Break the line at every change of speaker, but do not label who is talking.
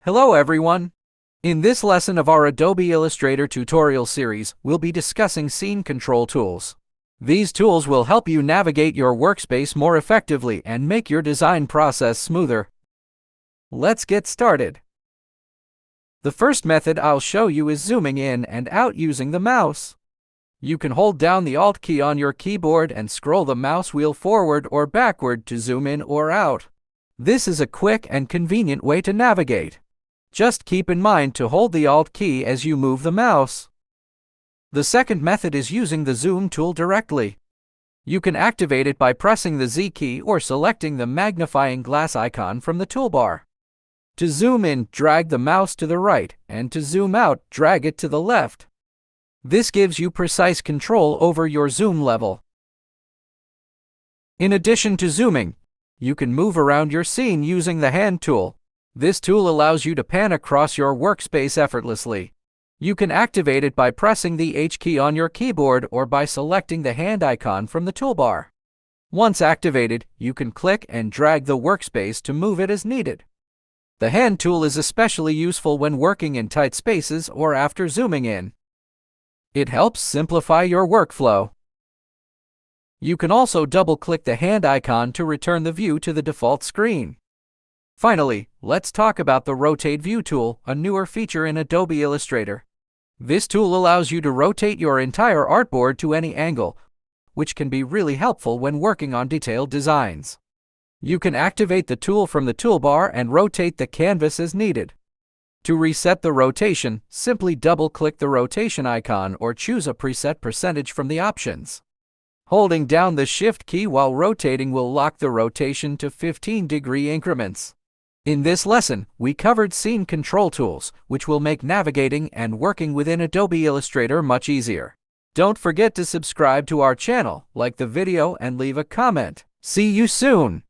Hello everyone! In this lesson of our Adobe Illustrator tutorial series, we'll be discussing scene control tools. These tools will help you navigate your workspace more effectively and make your design process smoother. Let's get started. The first method I'll show you is zooming in and out using the mouse. You can hold down the Alt key on your keyboard and scroll the mouse wheel forward or backward to zoom in or out. This is a quick and convenient way to navigate. Just keep in mind to hold the Alt key as you move the mouse. The second method is using the Zoom tool directly. You can activate it by pressing the Z key or selecting the magnifying glass icon from the toolbar. To zoom in, drag the mouse to the right, and to zoom out, drag it to the left. This gives you precise control over your zoom level. In addition to zooming, you can move around your scene using the hand tool. This tool allows you to pan across your workspace effortlessly. You can activate it by pressing the H key on your keyboard or by selecting the hand icon from the toolbar. Once activated, you can click and drag the workspace to move it as needed. The hand tool is especially useful when working in tight spaces or after zooming in. It helps simplify your workflow. You can also double-click the hand icon to return the view to the default screen. Finally, let's talk about the Rotate View tool, a newer feature in Adobe Illustrator. This tool allows you to rotate your entire artboard to any angle, which can be really helpful when working on detailed designs. You can activate the tool from the toolbar and rotate the canvas as needed. To reset the rotation, simply double-click the rotation icon or choose a preset percentage from the options. Holding down the Shift key while rotating will lock the rotation to 15-degree increments. In this lesson, we covered scene control tools, which will make navigating and working within Adobe Illustrator much easier. Don't forget to subscribe to our channel, like the video, and leave a comment. See you soon!